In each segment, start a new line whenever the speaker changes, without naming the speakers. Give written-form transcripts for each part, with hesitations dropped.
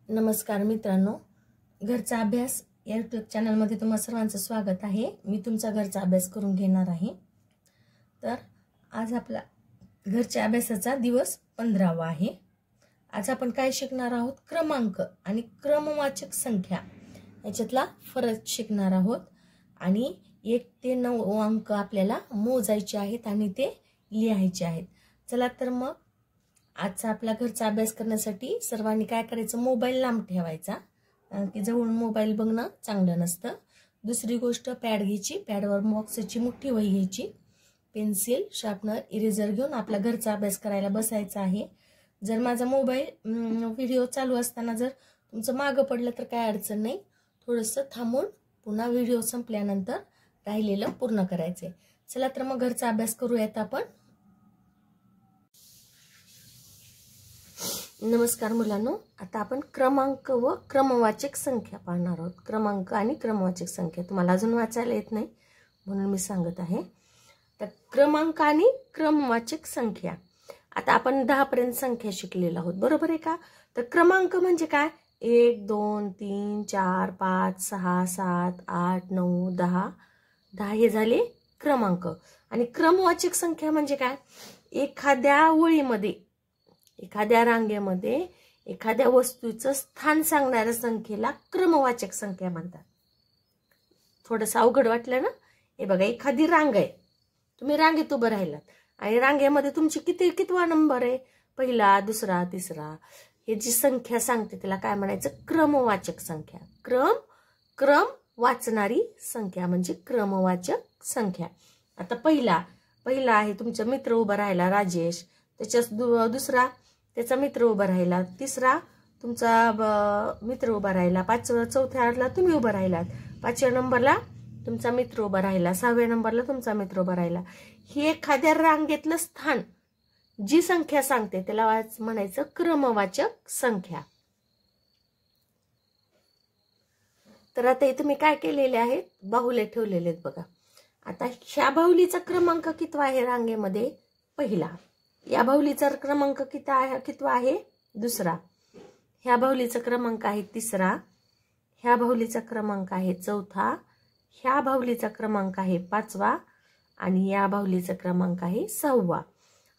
नमस्कार मित्रांनो, घरचा अभ्यास या यूट्यूब चॅनलमध्ये तुम्हा सर्वांचं स्वागत आहे। मी तुमचा घरचा अभ्यास करून घेणार आहे। तर आज आपला घरच्या अभ्यासाचा दिवस 15वा आहे। आज आपण काय शिकणार आहोत? क्रमांक आणि क्रमवाचक संख्या याच्यातला फरक शिकणार आहोत आणि 1 ते 9 अंक आपल्याला मोजायचे आहेत आणि ते लिहायचे आहेत। चला तर मग आजचा आपला घरचा अभ्यास करण्यासाठी सर्वांनी काय करायचं? मोबाईल लांब ठेवायचा, की जवळून मोबाईल बघणं चांगलं नसतं। दुसरी गोष्ट, पॅड घ्यायची, पॅडवर बॉक्सची मोठी वही घ्यायची, पेन्सिल, शार्पनर, इरेजर घेऊन आपला घरचा अभ्यास करायला बसायचा आहे। जर माझा मोबाईल व्हिडिओ चालू असताना जर तुमचं मागं पडलं तर काय अडचण नाही, थोडंसं थांबून पुन्हा व्हिडिओ संपल्यानंतर राहिलेलं पूर्ण करायचे। चला तर मग घरचा अभ्यास करूयात आपण। नमस्कार मुलांनो, आता आपण क्रमांक व क्रमवाचक संख्या पाहणार आहोत। क्रमांक आणि क्रमवाचक संख्या तुम्हाला अजून वाचायला येत नाही म्हणून मी सांगत आहे। तर क्रमांक आणि क्रमवाचक संख्या, आता आपण 10 पर्यंत संख्या शिकलेलो आहोत, बरोबर आहे का? तर क्रमांक म्हणजे काय? 1 2 3 4 5 6 7 8 9 10 10 हे झाले क्रमांक। आणि क्रमवाचक संख्या म्हणजे काय? एखाद्या ओळीमध्ये, एखाद्या रांगेमध्ये एखाद्या वस्तूचं स्थान सांगणाऱ्या संख्येला क्रमवाचक संख्या म्हणतात। थोडंसं अवघड वाटलं ना? हे बघा, एखादी रांग आहे, तुम्ही रांगेत उभं राहिलात आणि रांगेमध्ये तुमची कितवा नंबर आहे? पहिला, दुसरा, तिसरा, हे जी संख्या सांगते त्याला काय म्हणायचं? क्रमवाचक संख्या। क्रम वाचणारी संख्या म्हणजे क्रमवाचक संख्या। आता पहिला आहे तुमचा मित्र उभा राहिला राजेश, त्याच्या दुसरा त्याचा मित्र उभा राहिला, तिसरा तुमचा मित्र उभा राहिला, चौथ्याला तुम्ही उभा राहिलात, 5व्या नंबरला तुमचा मित्र उभा राहिला, 6व्या नंबरला तुमचा मित्र उभा राहिला। ही एखाद्या रांगेतलं स्थान जी संख्या सांगते त्याला म्हणायचं क्रमवाचक संख्या। तर आता इथे मी काय केलेले आहेत? बाहुले ठेवलेले आहेत बघा। आता ह्या बाहुलीचा क्रमांक कितवा आहे रांगेमध्ये? पहिला। या बाहुलीचा क्रमांक कितवा आहे? दुसरा। ह्या बाहुलीचा क्रमांक आहे तिसरा, ह्या बाहुलीचा क्रमांक आहे चौथा, ह्या बाहुलीचा क्रमांक आहे 5वा आणि या बाहुलीचा क्रमांक आहे 6वा।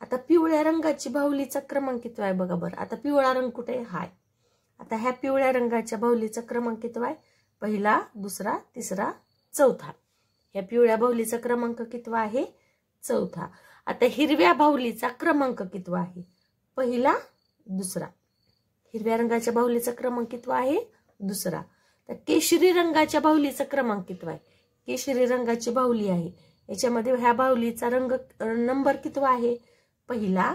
आता पिवळ्या रंगाची बाहुलीचा क्रमांक कितवा आहे बघा बरं। आता पिवळा रंग कुठे आहे? आता ह्या पिवळ्या रंगाच्या बाहुलीचा क्रमांक कितवा आहे? पहिला, दुसरा, तिसरा, चौथा। ह्या पिवळ्या बाहुलीचा क्रमांक कितवा आहे? चौथा। आता हिरव्या बाहुलीचा क्रमांक कितवा आहे? पहिला, दुसरा। हिरव्या रंगाच्या बाहुलीचा क्रमांक कितवा आहे? दुसरा। तर केशरी रंगाच्या बाहुलीचा क्रमांक कितवा आहे? केशरी रंगाची बाहुली आहे, याच्यामध्ये ह्या बाहुलीचा नंबर कितवा आहे? पहिला,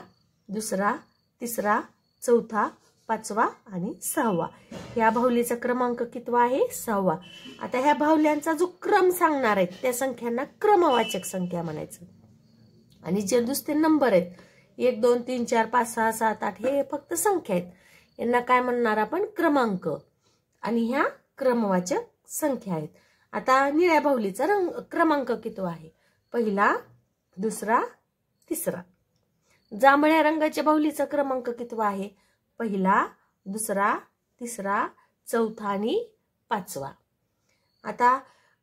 दुसरा, तिसरा, चौथा, 5वा आणि 6वा। ह्या बाहुलीचा क्रमांक कितवा आहे? 6वा। आता ह्या बाहुल्यांचा जो क्रम सांगणार आहे त्या संख्यांना क्रमवाचक संख्या म्हणायचं। आणि जे दुसरे नंबर आहेत 1 2 3 4 5 6 7 8 हे फक्त संख्या आहेत, यांना काय म्हणणार आपण? क्रमांक। आणि ह्या क्रमवाचक संख्या आहेत। आता निळ्या बाहुलीचा क्रमांक कितवा आहे? पहिला, दुसरा, तिसरा। जांभळ्या रंगाच्या बाहुलीचा क्रमांक कितवा आहे? पहिला, दुसरा, तिसरा, चौथा आणि 5वा। आता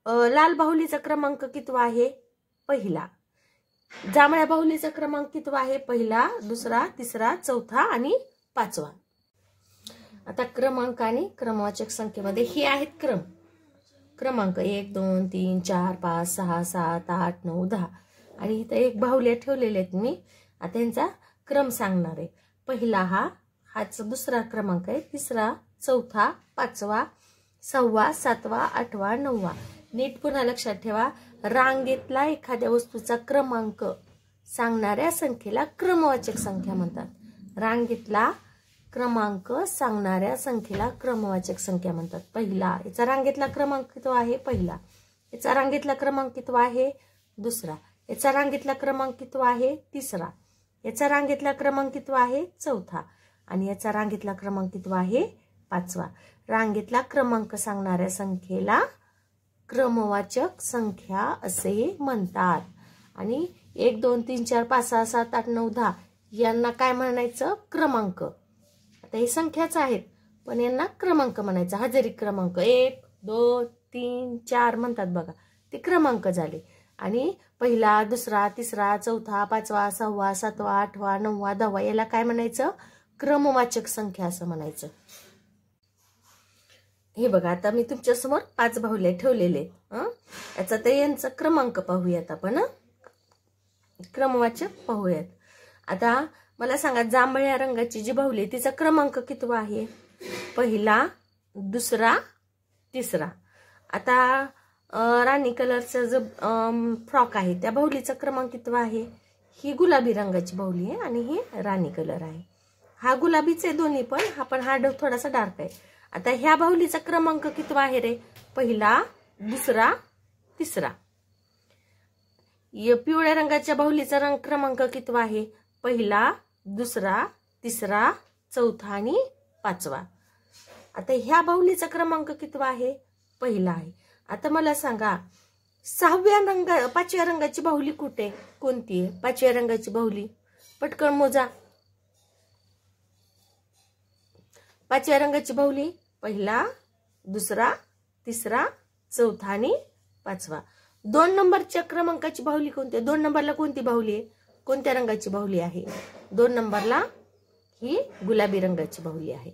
लाल बाहुलीचा क्रमांक कितवा आहे? पहिला। जांभळ्या बाहुलीचा क्रमांक कितवा आहे? पहिला, दुसरा, तिसरा, चौथा आणि 5वा। आता क्रमांक आणि क्रमवाचक संख्येमध्ये हे आहेत क्रमांक 1 2 3 4 5 6 7 8 9 10 आणि इथं एक बाहुल्या ठेवलेले आहेत मी। आता यांचा क्रम सांगणार आहे। पहिला हाच दुसरा क्रमांक आहे, तिसरा, चौथा, 5वा, 6वा, 7वा, 8वा, 9वा। नीट पुन्हा लक्षात ठेवा, रांगेतला एखाद्या वस्तूचा क्रमांक सांगणाऱ्या संख्येला क्रमवाचक संख्या म्हणतात। रांगेतला क्रमांक सांगणाऱ्या संख्येला क्रमवाचक संख्या म्हणतात। पहिला, याचा रांगेतला क्रमांक कितवा आहे? पहिला। याचा रांगेतला क्रमांक कितवा आहे? दुसरा। याचा रांगेतला क्रमांक कितवा आहे? तिसरा। याचा रांगेतला क्रमांक कितवा आहे? चौथा। आणि याचा रांगेतला क्रमांक कितवा आहे? 5वा। रांगेतला क्रमांक सांगणाऱ्या संख्येला क्रमवाचक संख्या असे म्हणतात। आणि 1 2 3 4 5 6 7 8 9 10 यांना काय म्हणायचं? क्रमांक। आता हे संख्याच आहेत, पण यांना क्रमांक म्हणायचा, हजेरी क्रमांक 1 2 3 4 म्हणतात बघा, ते क्रमांक झाले. आणि पहिला, दुसरा, तिसरा, चौथा, पाचवा, सहावा, सातवा, आठवा, नववा, 10वा याला काय म्हणायचं, क्रमवाचक संख्या असं म्हणायचं. हे बघा, आता मी तुमच्यासमोर 5 बाहुल्या ठेवलेले याचा तर यांचा क्रमांक पाहूयात आपण, क्रमवाचक पाहूयात. आता मला सांगा, जांभळ्या रंगाची जी बाहुली आहे तिचा क्रमांक कितवा आहे, पहिला, दुसरा, तिसरा. आता राणी कलरचा जो फ्रॉक आहे त्या बाहुलीचा क्रमांक कितवा आहे, ही गुलाबी रंगाची बाहुली आहे आणि ही राणी कलर आहे. हा गुलाबीच आहे दोन्ही पण, हा थोडासा डार्क आहे. आता ह्या बाहुलीचा क्रमांक कितवा आहे रे, पहिला, दुसरा, तिसरा. पिवळ्या रंगाच्या बाहुलीचा क्रमांक कितवा आहे, पहिला, दुसरा, तिसरा, चौथा आणि 5वा. आता ह्या बाहुलीचा क्रमांक कितवा आहे, पहिला आहे. आता मला सांगा, 5व्या रंगाची बाहुली कुठे, कोणती आहे 5व्या रंगाची बाहुली, पटकन मोजा. 5व्या रंगाची बाहुली पहिला, दुसरा, तिसरा, चौथा आणि 5वा. 2 नंबरच्या क्रमांकाची बाहुली कोणती आहे, 2 नंबरला कोणती बाहुली आहे, कोणत्या रंगाची बाहुली आहे, 2 नंबरला ही गुलाबी रंगाची बाहुली आहे.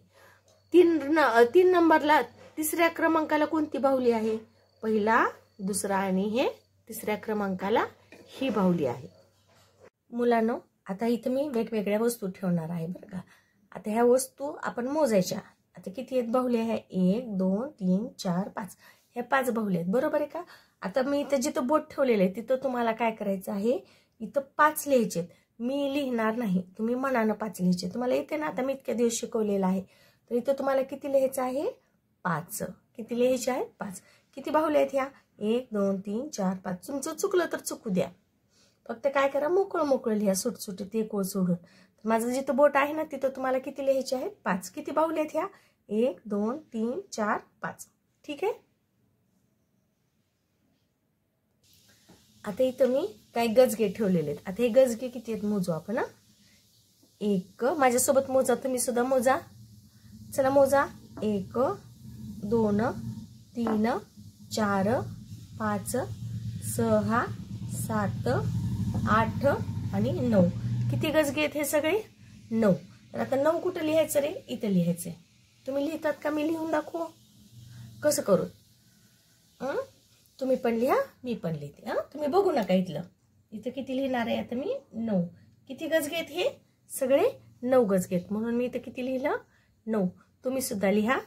3 नंबरला, तिसऱ्या क्रमांकाला कोणती बाहुली आहे, पहिला, दुसरा आणि हे तिसऱ्या क्रमांकाला ही बाहुली आहे. मुलांनो, आता इथं मी वेगवेगळ्या वस्तू ठेवणार आहे बरं का. आता ह्या वस्तू आपण मोजायच्या. आता किती आहेत बाहुल्या आहे, 1 2 3 4 5, ह्या 5 बाहुल्या आहेत, बरोबर आहे का. आता मी इथं जिथं बोट ठेवलेलं आहे तिथं तुम्हाला काय करायचं आहे, इथं 5 लिहायचे. मी लिहिणार नाही, तुम्ही मनानं 5 लिहायचे. तुम्हाला येते ना, आता मी इतक्या दिवस शिकवलेलं आहे. तर इथं तुम्हाला किती लिहायचं आहे, 5. किती लिहायचे आहेत, 5. किती बाहुल्या आहेत ह्या, 1 2 3 4 5. तुमचं चुकलं तर चुकू द्या, फक्त काय करा, मोकळं लिहा, सुटसुटीत एक ओळ सोडून. माझं जिथं बोट आहे ना तिथं तुम्हाला किती लिहायचे आहेत, 5. किती बाहुल्या आहेत ह्या, 1 2 3 4 5. ठीक आहे. आता इथं मी काही गजगे ठेवलेले आहेत. आता हे गजगे किती आहेत मोजू आपण. 1, माझ्यासोबत मोजा, तुम्ही सुद्धा मोजा. चला मोजा. 1 2 3 4 5 6 7 8 आणि 9. किती गजगे आहेत हे सगळे, 9. तर आता 9 कुठं लिहायचं रे, इथं लिहायचंय. तुम्ही लिहितात का, मी लिहून दाखवू कसं करू. तुम्ही पण लिहा, मी पण लिहिते. तुम्ही बघू नका इथलं, इथं किती लिहिणार आहे आता मी, 9. किती गजगे आहेत हे सगळे, 9 गजगे आहेत, म्हणून मी इथं किती लिहिलं, 9. तुम्ही सुद्धा लिहा.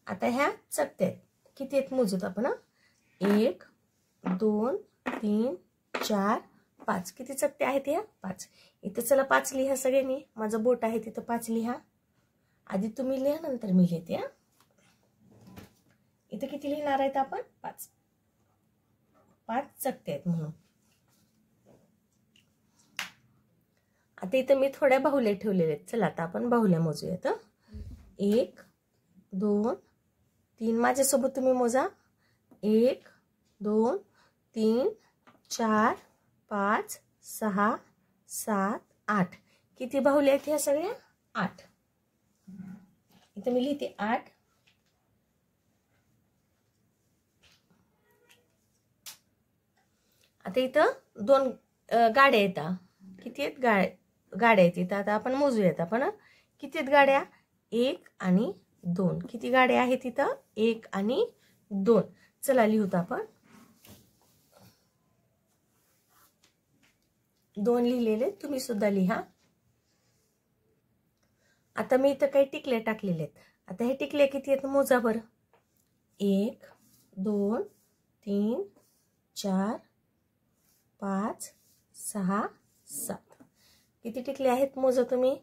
आता ह्या चकत्या आहेत, किती आहेत मोजूत आपण. 1 2 3 4 5. किती चकत्या आहेत या, 5. इथं चला 5 लिहा सगळ्यांनी. माझं बोट आहे तिथं 5 लिहा. आधी तुम्ही लिहा, नंतर मी लिहिते. इथं किती लिहिणार आहेत आपण, 5. 5 चकत्या आहेत म्हणून. आता इथं मी थोड्या बाहुल्या ठेवलेल्या आहेत. चला आता आपण बाहुल्या मोजूयात. 1 2 3, माझ्यासोबत तुम्ही मोजा. 1 2 3 4 5 6 7 8. किती बाहुल्या आहेत ह्या सगळ्या, 8. इथं मी लिहिते 8. आता इथं 2 गाड्या येतात. किती आहेत गाड्या आहेत इथं. आता आपण मोजूयात आपण, किती आहेत गाड्या, 1 आणि 2. किती गाड्या आहेत इथं, 1 आणि 2. चला लिहूत आपण. 2 लिहिलेले, तुम्ही सुद्धा लिहा. आता मी इथं काही टिकल्या टाकलेल्या आहेत. आता हे टिकल्या किती आहेत मोजा बरं. 1 2 3 4 5 6 7. किती टिकले आहेत मोजा तुम्ही.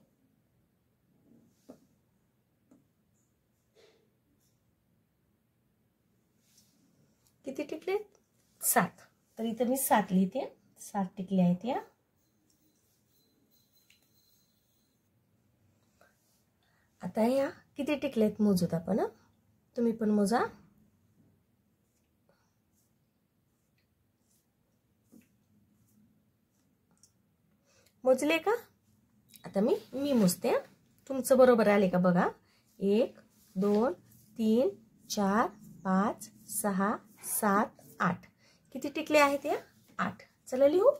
किती टिकले, 7. तर इथं मी 7 लिहिते. 7 टिकले आहेत या. आता या किती टिकलेत मोजूत आपण. तुम्ही पण मोजा. मोजले का. आता मी मोजते. तुमचं बरोबर आले का बघा. 1 2 3 4 5 6 7 8. किती टिकले आहेत या? 8. चला लिहू.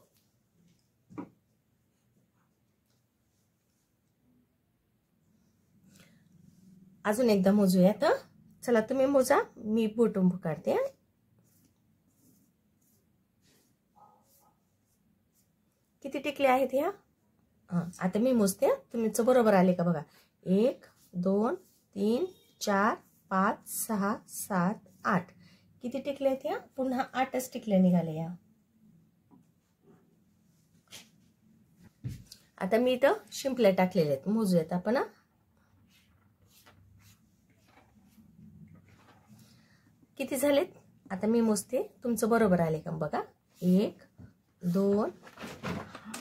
अजून एकदा मोजूयात. चला तुम्ही मोजा, मी बोटून काढते. किती टिकले आहेत या? आता मी मोजते, तुमचं बरोबर आले का बघा. 1 2 3 4 5 6 7 8. किती टिकले आहेत या? पुन्हा 8च टिकले निघाले या. आता मी इथं शिंपल्या टाकलेल्या आहेत, मोजूयात आपण. किती झालेत? आता मी मोजते, तुमचं बरोबर आले का बघा. 1 2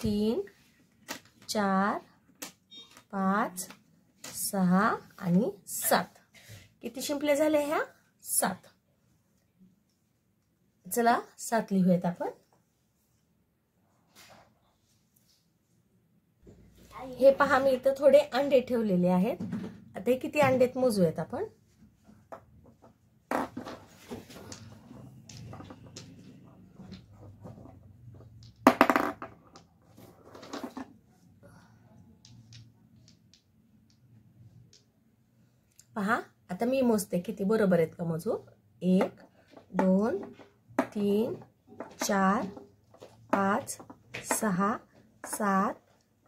3 4 5 6 आणि 7. किती शिंपले झाले ह्या? 7. चला 7 लिहूयात आपण. हे पहा, मी इथं थोडे अंडे ठेवलेले आहेत. आता हे किती अंडेत मोजूयात आपण. पहा, आता मी मोजते किती बरोबर आहेत का मोजू. 1 2 3 4 5 6 7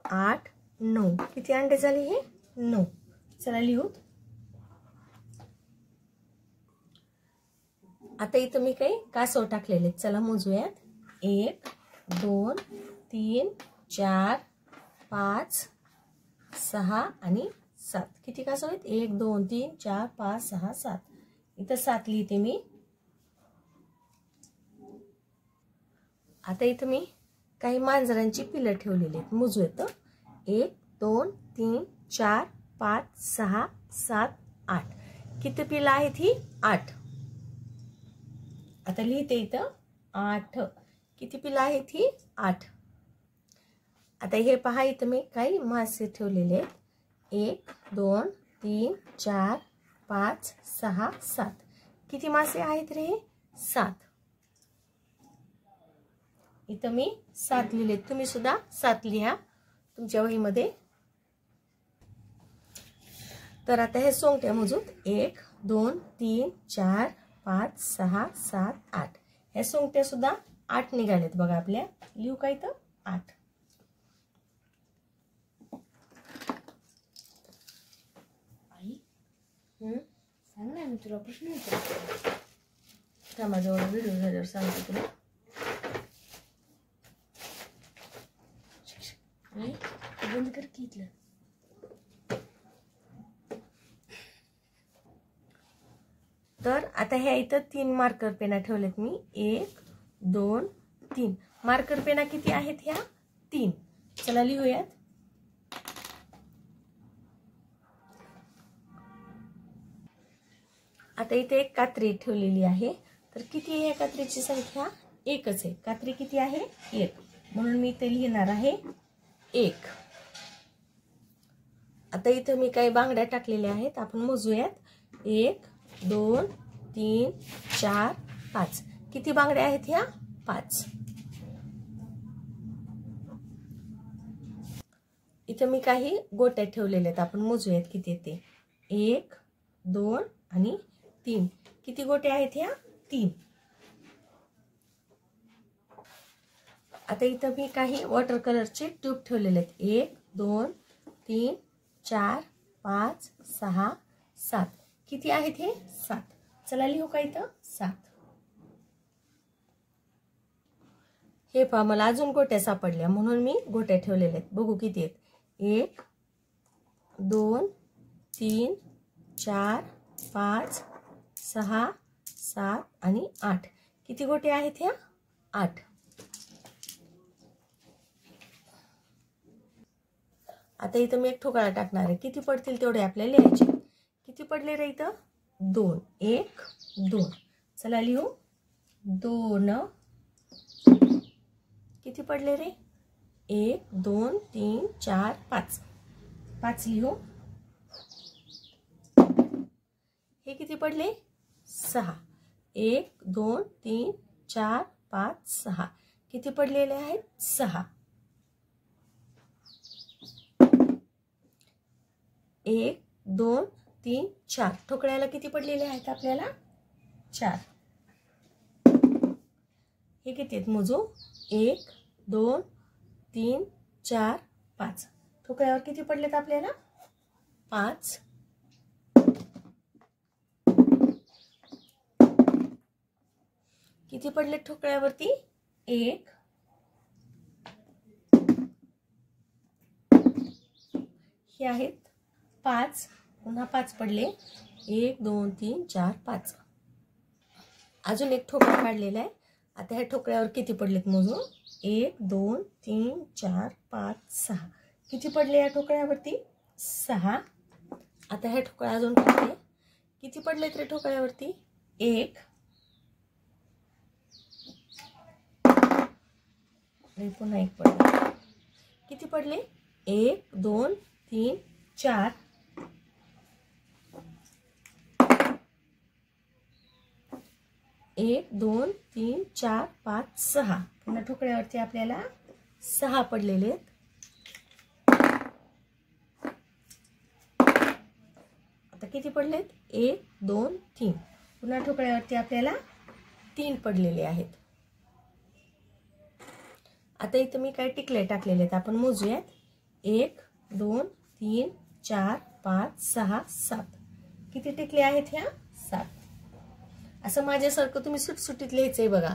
8 9. किती अंडे झाले हे? 9. चला लिहू. आता इथं मी काही कासव टाकलेले, चला मोजूयात. 1 2 3 4 5 6 आणि 7. किती कासव आहेत? 1 2 3 4 5 6 7. इथं 7 लिहिते मी. आता इथं मी काही मांजरांची पिलं ठेवलेली आहेत, मोजूयात. 1 2 3 4 5 6 7 8. किती पिलं आहेत ही? 8. आता लिहिते इथं 8. किती पिलं आहेत ही? 8. आता हे पहा, इथं मी काही मासे ठेवलेले आहेत. 1 2 3 4 5 6 7. किती मासे आहेत रे? 7. इथं मी 7 लिहिले, तुम्ही सुद्धा 7 लिहा तुमच्या वहीमध्ये. तर आता हे सोंगट्या मोजूत. 1 2 3 4 5 6 7 8. हे सोंगट्या सुद्धा 8 निघालेत बघा आपल्या. लिहू का इथं? 8.
सांग ना, मी तुला प्रश्न विचारतो.
माझ्यावर व्हिडिओ झाल्यावर सांगते तुला.
बंद कर की इथलं.
तर आता ह्या इथं 3 मार्कर पेना ठेवलेत मी. 1 2 3. मार्कर पेना किती आहेत ह्या? 3. चला लिहूयात. आता इथे एक कात्री ठेवलेली आहे. तर किती आहे कात्रीची संख्या? 1च आहे. कात्री किती आहे? 1. म्हणून मी इथे लिहिणार आहे 1. आता इथं मी काही बांगड्या टाकलेल्या आहेत, आपण मोजूयात. 1 2 3 4 5. किती बांगड्या आहेत ह्या? 5. इथं मी काही गोट्या ठेवलेल्या आहेत, आपण मोजूयात किती येते. 1 2 आणि 3. किती गोट्या आहेत ह्या? 3. आता इथं मी काही वॉटर कलरचे ट्यूब ठेवलेले आहेत. 1 2 3 4 5 6 7. किती आहेत हे? 7. चला लिहू का इथं? 7. हे पहा, मला अजून गोट्या सापडल्या म्हणून मी गोट्या ठेवलेल्या आहेत. बघू किती आहेत. 1 2 3 4 5 6 7 आणि 8. किती गोट्या आहेत ह्या? 8. आता इथं मी एक ठोकळा टाकणार आहे. किती पडतील तेवढे आपल्याला लिहायचे. किती पडले रे इथं? 2. 1 2. चला लिहू. 2. किती पडले रे? 1 2 3 4 5. 5 लिहू. किती पडले 6. 1 2 3 4 5 6 किती पडलेले आहेत 6. 1 2 3 4 ठोकळ्याला किती पडलेले आहेत आपल्याला 4. हे किती आहेत मोजू 1 2 3 4 5 ठोकळ्यावर किती पडलेत आपल्याला 5. किती पडले ठोकळ्यावरती 1. हे आहेत 5 पुन्हा 5 पडले 1 2 3 4 5. अजून एक ठोकळा काढलेला आहे. आता ह्या ठोकळ्यावर किती पडलेत मोजू 1 2 3 4 5 6 किती पडले या ठोकळ्यावरती 6. आता ह्या ठोकळा अजून काढले किती पडलेत रे ठोकळ्यावरती 1. पुन्हा 1 पडले किती पडले 1 2 3 4. 1 2 3 4 5 6 पुन्हा ठोकळ्यावरती आपल्याला 6 पडलेले आहेत. आता किती पडलेत 1 2 3 पुन्हा ठोकळ्यावरती आपल्याला 3 पडलेले आहेत. आता इथं मी काय टिकले टाकलेले आहेत आपण मोजूयात 1 2 3 4 5 6 7 किती टिकले आहेत ह्या 7. असं माझ्यासारखं तुम्ही सुटसुटीत लिहायचंय बघा.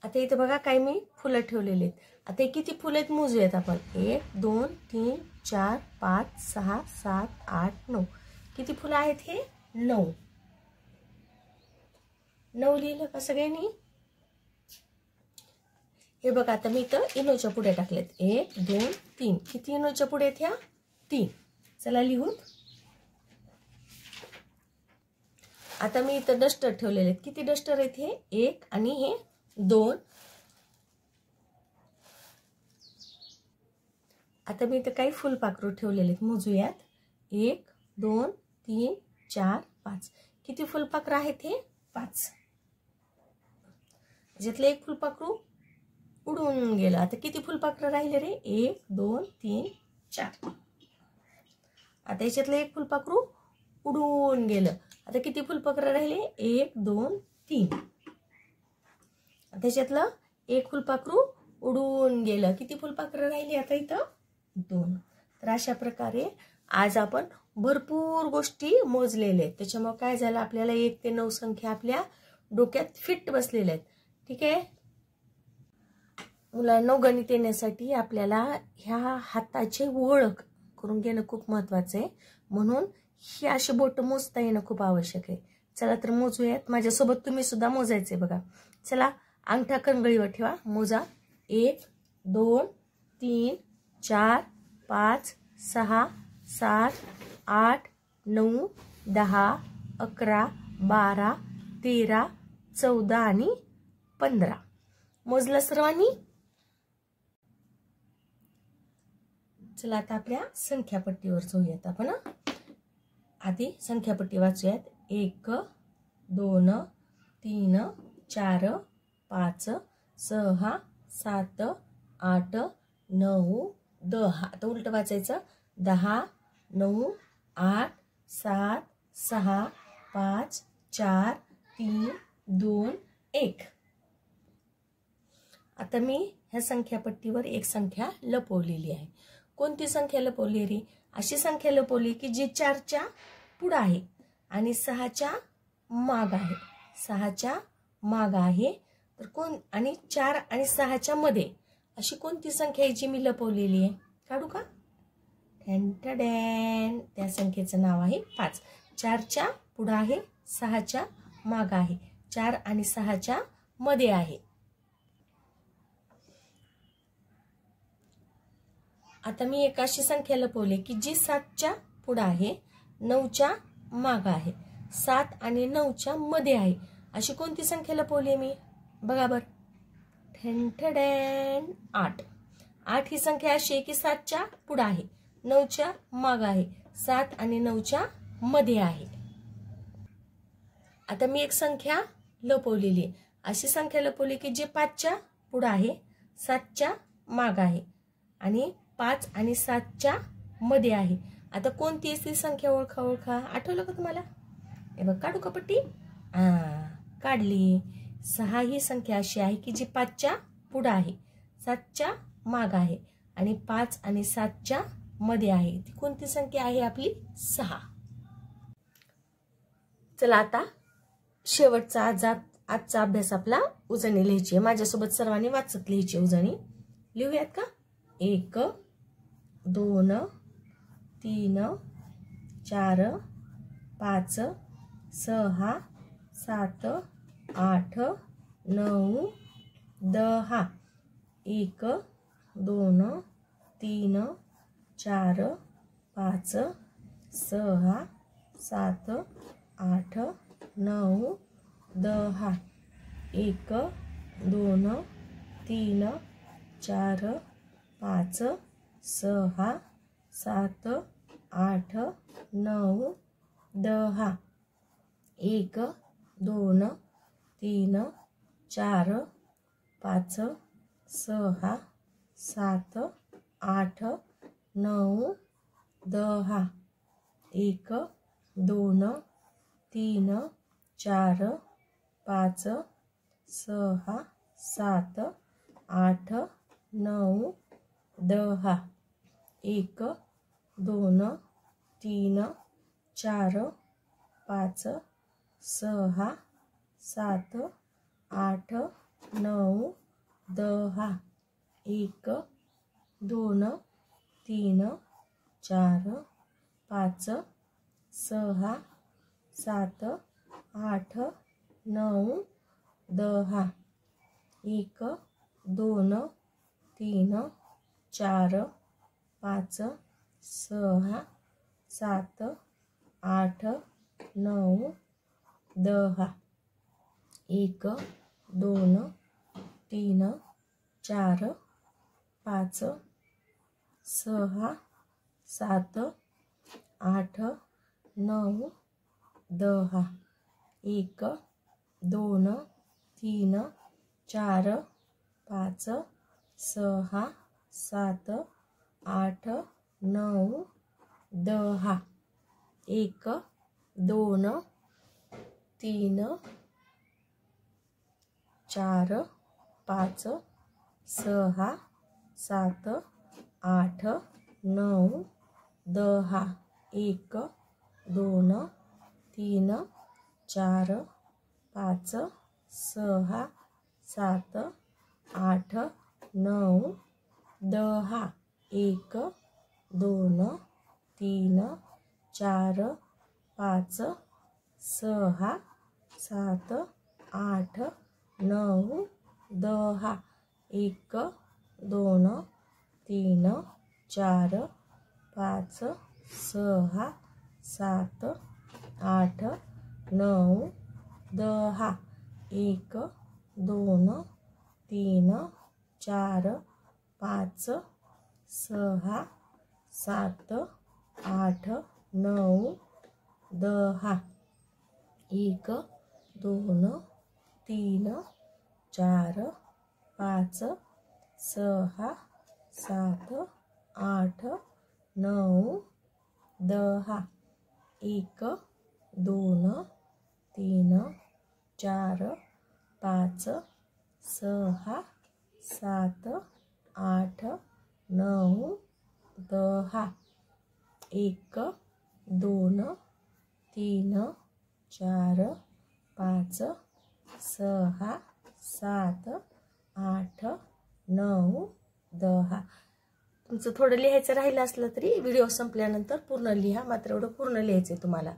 आता इथे बघा काय मी फुलं ठेवलेली आहेत. आता किती फुलं आहेत मोजूयात आपण 1 2 3 4 5 6 7 8 9 किती फुलं आहेत हे 9. 9 लिहिलं का सगळ्यांनी. हे बघा आता मी इथं इनोच्या पुढे टाकलेत 1 2 3 किती इनोच्या पुढे आहेत ह्या 3. चला लिहू. आता मी इथं डस्टर ठेवलेले आहेत. किती डस्टर आहेत हे 1 आणि हे 2. आता मी इथं काही फुलपाखरू ठेवलेले आहेत मोजूयात 1 2 3 4 5 किती फुलपाखरं आहेत हे 5. ज्यातले एक फुलपाखरू उडून गेलं. आता किती फुलपाखरं राहिले रे 1 2 3 4. आता याच्यातलं एक फुलपाखरू उडून गेलं. आता किती फुलपाखरं राहिले 1 2 3. त्याच्यातलं एक फुलपाखरू उडून गेलं. किती फुलपाखरं राहिली आता इथं 2. तर अशा प्रकारे आज आपण भरपूर गोष्टी मोजलेल्या आहेत. त्याच्यामुळे काय झालं आपल्याला 1 ते 9 संख्या आपल्या डोक्यात फिट बसलेल्या आहेत. ठीक आहे मुलांना गणित येण्यासाठी आपल्याला ह्या हाताची ओळख करून घेणं खूप महत्त्वाचं आहे. म्हणून ही अशी बोट मोजता येणं खूप आवश्यक आहे. चला तर मोजूयात. माझ्यासोबत तुम्ही सुद्धा मोजायचे बघा. चला अंगठा कंगळीवर ठेवा. मोजा 1 2 3 4 5 6 7 8 9 10 11 12 13 14 आणि 15. मोजलं सर्वांनी. चला आता आपल्या संख्यापट्टीवर जाऊयात आपण. आधी संख्यापट्टी वाचूयात 1 2 3 4 5 6 7 8 9 10. आता उलट वाचायचं 10 9 8 7 6 5 4 3 2 1. आता मी ह्या संख्यापट्टीवर एक संख्या लपवलेली आहे. कोणती संख्या लपवली रे. अशी संख्या लपवली की जी 4च्या पुढे आहे आणि 6च्या माग आहे. 6च्या माग आहे तर कोण आणि 4 आणि 6च्या मध्ये अशी कोणती संख्या आहे जी मी लपवलेली आहे. काढू का. ठॅन त्या संख्येचं नाव आहे 5. 4च्या पुढे आहे 6च्या माग आहे 4 आणि 6च्या मध्ये आहे. आता मी एक अशी संख्या लपवली की जी 7च्या पुढे आहे 9च्या माग आहे 7 आणि 9च्या मध्ये आहे. अशी कोणती संख्या लपवली मी बघा बर. ठॅन 8. 8 ही संख्या अशी आहे की 7च्या पुढे आहे 9च्या माग आहे 7 आणि 9च्या मध्ये आहे. आता मी एक संख्या लपवलेली आहे. अशी संख्या लपवली की जी 5च्या पुढे आहे, 7च्या माग आहे आणि 5 आणि 7च्या मध्ये आहे. आता कोणती आहे ती संख्या ओळखा. आठवलं का तुम्हाला? हे बघ, काढू का पट्टी? काढली. 6 ही संख्या अशी आहे की जी 5च्या पुढे आहे, 7च्या माग आहे आणि 5 आणि 7च्या मध्ये आहे. ती कोणती संख्या आहे आपली? 6. चला आता शेवटचा आजचा अभ्यास आपला उजळणी लिहायची आहे. माझ्यासोबत सर्वांनी वाचत लिहायची उजळणी. लिहूयात का? 1 2 3 4 5 6 7 8 9 10. 1 2 3 4 5 6 7 8 9 10. 1 2 3 4 5 6 7 8 9 10. 1 2 3 4 5 6 7 8 9 10. 1 2 3 4 5 6 7 8 9 10. 1 2 3 4 5 6 7 8 9 10. 1 2 3 4 5 6 7 8 9 10. 1 2 3 4 5 6 7 8 9 10. 1 2 3 4 5 6 7 8 9 10. 1 2 3 4 5 6 7 8 9 10. 1 2 3 4 5 6 7 8 9 10. 1 2 3 4 5 6 7 8 9 10. 1 2 3 4 5 6 7 8 9 10. 1 2 3 4 5 6 7 8 9 10. 1 2 3 4 5 6 7 8 9 10. 1 2 3 4 5 6 7 8 9 10. 1 2 3 4 5 6 7 8 9 10. 1 2 3 4 5 6 7 8 9 10. तुमचं थोडं लिहायचं राहिलं असलं तरी व्हिडिओ संपल्यानंतर पूर्ण लिहा. मात्र एवढं पूर्ण लिहायचंय तुम्हाला.